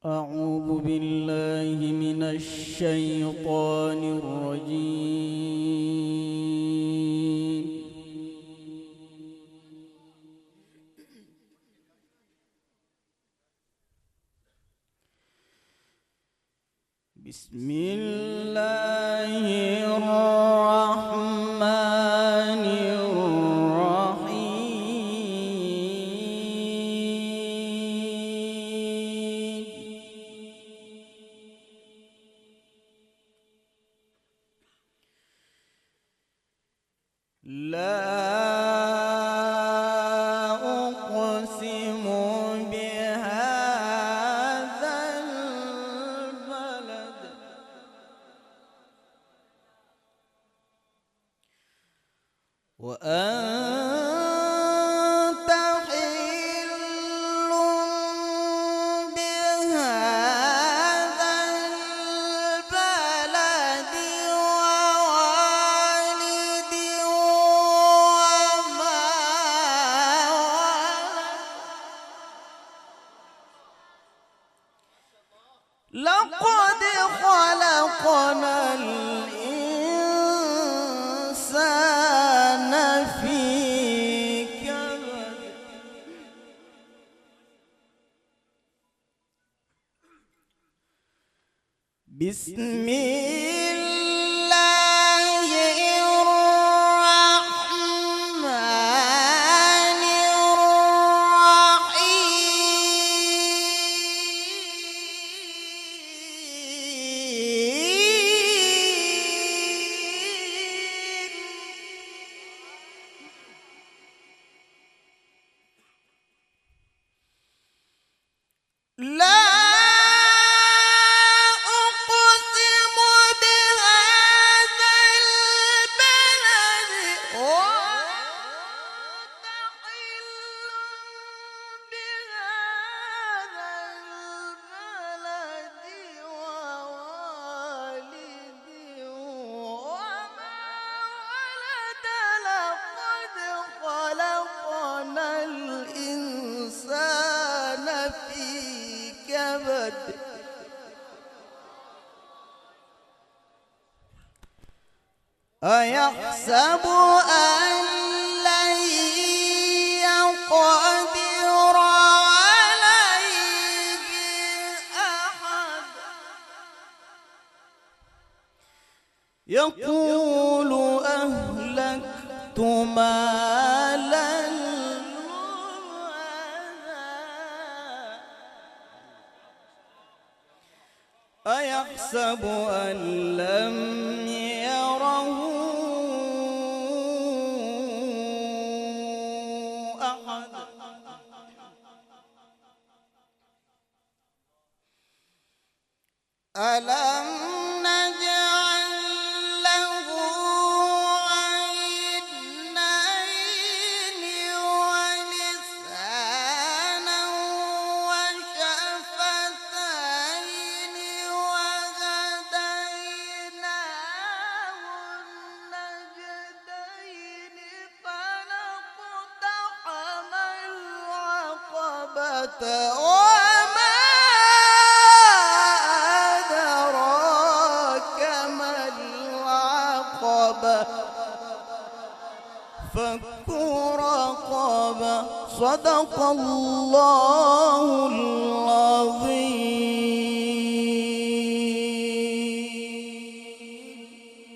أعوذ بالله من الشيطان الرجيم. بسم الله الرحمن الرحيم. لا أقسم بهذا البلد وأنت حل بهذا البلد ووالد وما ولد. لقد خلقنا الإنسان في كبد. بسم الله الرحمن الرحيم. لا أقسم بهذا البلد وأنت حل بهذا البلد ووالد وما ولد. لقد خلقنا الإنسان في كبد. أيحسب أن لن يقدر عليه أحد. يقول أهلكت مالا لبدا. أيحسب أن لم يره أحد. ألم نجعل له عينين ولسانا وشفتين وهديناه النجدين فلاقتحم العقبة وما أدراك ما العقبة. فك رقبة. صدق الله